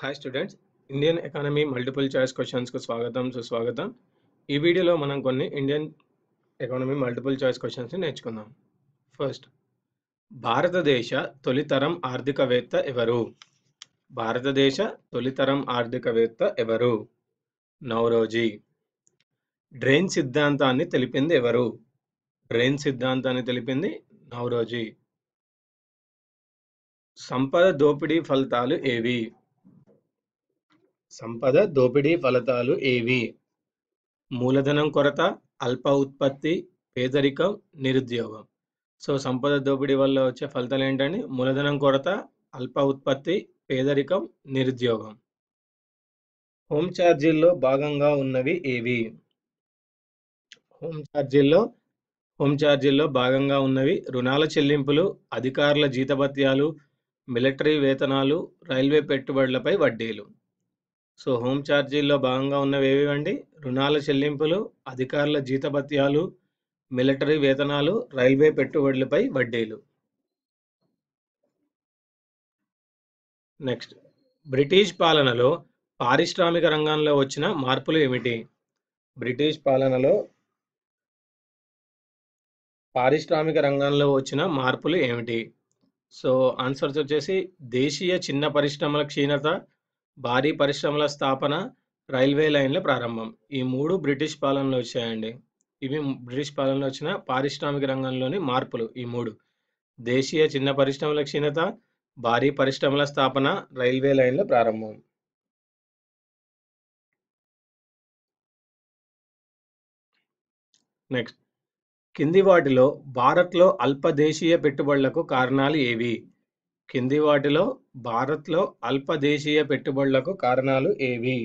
Hi students, Indian economy multiple choice క్వశ్చన్స్కు స్వాగతం సుస్వాగతం. ఈ వీడియోలో మనం కొన్ని ఇండియన్ ఎకానమీ మల్టిపుల్ చాయిస్ క్వశ్చన్స్ని నేర్చుకుందాం. ఫస్ట్, భారతదేశ తొలితరం ఆర్థికవేత్త ఎవరు? భారతదేశ తొలితరం ఆర్థికవేత్త ఎవరు? నౌరోజీ. డ్రెయిన్ సిద్ధాంతాన్ని తెలిపింది ఎవరు? డ్రెయిన్ సిద్ధాంతాన్ని తెలిపింది నౌరోజీ. సంపద దోపిడీ ఫలితాలు ఏవి? సంపద దోపిడీ ఫలితాలు ఏవి? మూలధనం కొరత, అల్ప ఉత్పత్తి, పేదరికం, నిరుద్యోగం. సో సంపద దోపిడీ వల్ల వచ్చే ఫలితాలు ఏంటండి? మూలధనం కొరత, అల్ప ఉత్పత్తి, పేదరికం, నిరుద్యోగం. హోమ్ ఛార్జీల్లో భాగంగా ఉన్నవి ఏవి? హోమ్ ఛార్జీల్లో భాగంగా ఉన్నవి రుణాల చెల్లింపులు, అధికారుల జీతభత్యాలు, మిలిటరీ వేతనాలు, రైల్వే పెట్టుబడులపై వడ్డీలు. సో హోమ్ ఛార్జీల్లో భాగంగా ఉన్నవి ఏవివండి? రుణాల చెల్లింపులు, అధికారుల జీతభత్యాలు, మిలిటరీ వేతనాలు, రైల్వే పెట్టుబడులపై వడ్డీలు. నెక్స్ట్, బ్రిటిష్ పాలనలో పారిశ్రామిక రంగంలో వచ్చిన మార్పులు ఏమిటి? బ్రిటిష్ పాలనలో పారిశ్రామిక రంగంలో వచ్చిన మార్పులు ఏమిటి? సో ఆన్సర్స్ వచ్చేసి దేశీయ చిన్న పరిశ్రమల క్షీణత, భారీ పరిశ్రమల స్థాపన, రైల్వే లైన్ల ప్రారంభం. ఈ మూడు బ్రిటిష్ పాలనలో వచ్చాయండి. ఇవి బ్రిటిష్ పాలనలో వచ్చిన పారిశ్రామిక రంగంలోని మార్పులు. ఈ మూడు: దేశీయ చిన్న పరిశ్రమల క్షీణత, భారీ పరిశ్రమల స్థాపన, రైల్వే లైన్ల ప్రారంభం. నెక్స్ట్, కింది వాటిలో భారత్లో అల్ప దేశీయ పెట్టుబడులకు కారణాలు ఏవి? కింది వాటిలో భారత్లో అల్ప దేశీయ పెట్టుబడులకు కారణాలు ఏవి?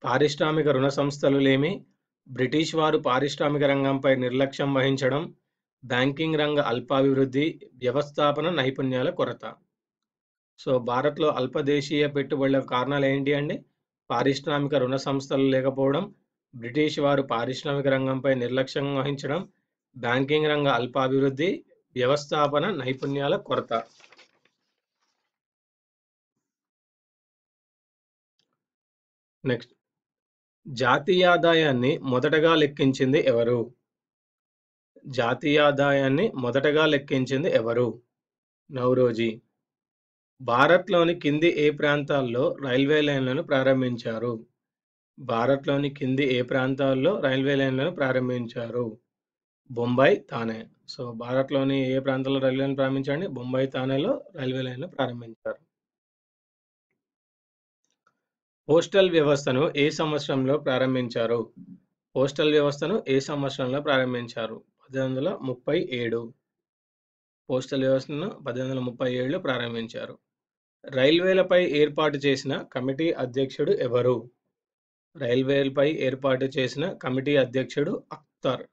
పారిశ్రామిక రుణ సంస్థలు లేమి, బ్రిటిష్ వారు పారిశ్రామిక రంగంపై నిర్లక్ష్యం వహించడం, బ్యాంకింగ్ రంగ అల్పాభివృద్ధి, వ్యవస్థాపన నైపుణ్యాల కొరత. సో భారత్లో అల్ప దేశీయ పెట్టుబడులకు కారణాలు ఏంటి అండి? పారిశ్రామిక రుణ సంస్థలు లేకపోవడం, బ్రిటిష్ వారు పారిశ్రామిక రంగంపై నిర్లక్ష్యం వహించడం, బ్యాంకింగ్ రంగ అల్పాభివృద్ధి, వ్యవస్థాపన నైపుణ్యాల కొరత. నెక్స్ట్, జాతీయాదాయాన్ని మొదటగా లెక్కించింది ఎవరు? జాతీయాదాయాన్ని మొదటగా లెక్కించింది ఎవరు? నౌరోజీ. భారత్లోని కింది ఏ ప్రాంతాల్లో రైల్వే లైన్లను ప్రారంభించారు? భారత్లోని కింది ఏ ప్రాంతాల్లో రైల్వే లైన్లను ప్రారంభించారు? బొంబాయి, థానే. సో భారత్లోని ఏ ప్రాంతాల్లో రైల్వే లైన్ ప్రారంభించండి? బొంబాయి, థానేలో రైల్వే లైన్ను ప్రారంభించారు. పోస్టల్ వ్యవస్థను ఏ సంవత్సరంలో ప్రారంభించారు? పోస్టల్ వ్యవస్థను ఏ సంవత్సరంలో ప్రారంభించారు? 1837. పోస్టల్ వ్యవస్థను 1837లో ప్రారంభించారు. రైల్వేలపై ఏర్పాటు చేసిన కమిటీ అధ్యక్షుడు ఎవరు? రైల్వేలపై ఏర్పాటు చేసిన కమిటీ అధ్యక్షుడు అఖ్తర్.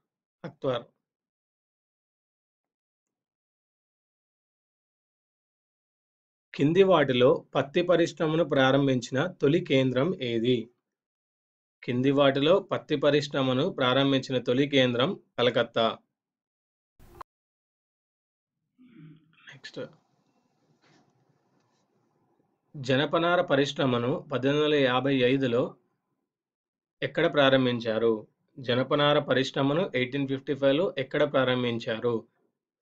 కింది వాటిలో పత్తి పరిశ్రమను ప్రారంభించిన తొలి కేంద్రం ఏది? కింది వాటిలో పత్తి పరిశ్రమను ప్రారంభించిన తొలి కేంద్రం కలకత్తా. నెక్స్ట్, జనపనార పరిశ్రమను 1855లో ఎక్కడ ప్రారంభించారు? జనపనార పరిశ్రమను 1855లో ఎక్కడ ప్రారంభించారు?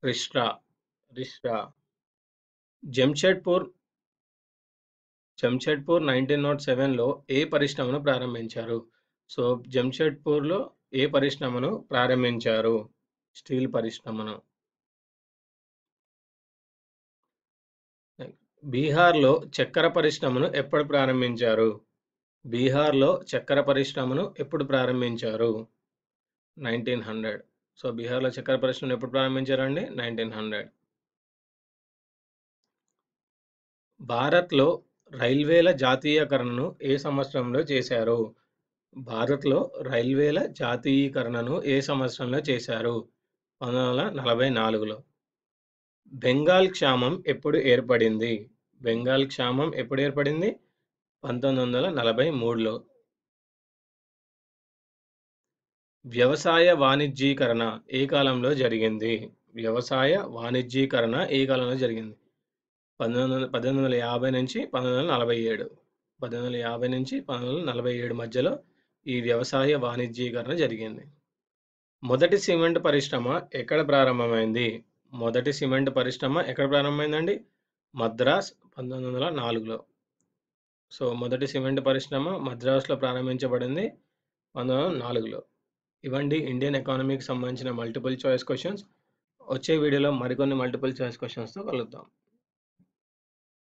రిష్ట్రా. జంషెడ్పూర్ 1907లో ఏ పరిశ్రమను ప్రారంభించారు? సో జంషెడ్పూర్లో ఏ పరిశ్రమను ప్రారంభించారు? స్టీల్ పరిశ్రమను. బీహార్లో చక్కెర పరిశ్రమను ఎప్పుడు ప్రారంభించారు? బీహార్లో చక్కెర పరిశ్రమను ఎప్పుడు ప్రారంభించారు? 1900. సో బీహార్లో చక్కెర పరిశ్రమను ఎప్పుడు ప్రారంభించారండి? 1900. భారత్లో రైల్వేల జాతీయకరణను ఏ సంవత్సరంలో చేశారు? భారత్లో రైల్వేల జాతీయీకరణను ఏ సంవత్సరంలో చేశారు? 1944లో. బెంగాల్ క్షామం ఎప్పుడు ఏర్పడింది? బెంగాల్ క్షామం ఎప్పుడు ఏర్పడింది? 1943లో. వ్యవసాయ వాణిజ్యీకరణ ఏ కాలంలో జరిగింది? వ్యవసాయ వాణిజ్యీకరణ ఏ కాలంలో జరిగింది? 1850 నుంచి 1947. 1850 నుంచి 1947 మధ్యలో ఈ వ్యవసాయ వాణిజ్యీకరణ జరిగింది. మొదటి సిమెంట్ పరిశ్రమ ఎక్కడ ప్రారంభమైంది? మొదటి సిమెంట్ పరిశ్రమ ఎక్కడ ప్రారంభమైందండి? మద్రాస్ 1904లో. సో, మొదటి సిమెంట్ పరిశ్రమ మద్రాసులో ప్రారంభించబడింది 1904లో. ఇవండి ఇండియన్ ఎకానమీకి సంబంధించిన మల్టిపుల్ చాయిస్ క్వెషన్స్. వచ్చే వీడియోలో మరికొన్ని మల్టిపుల్ చాయిస్ క్వెషన్స్‌తో కలుద్దాం.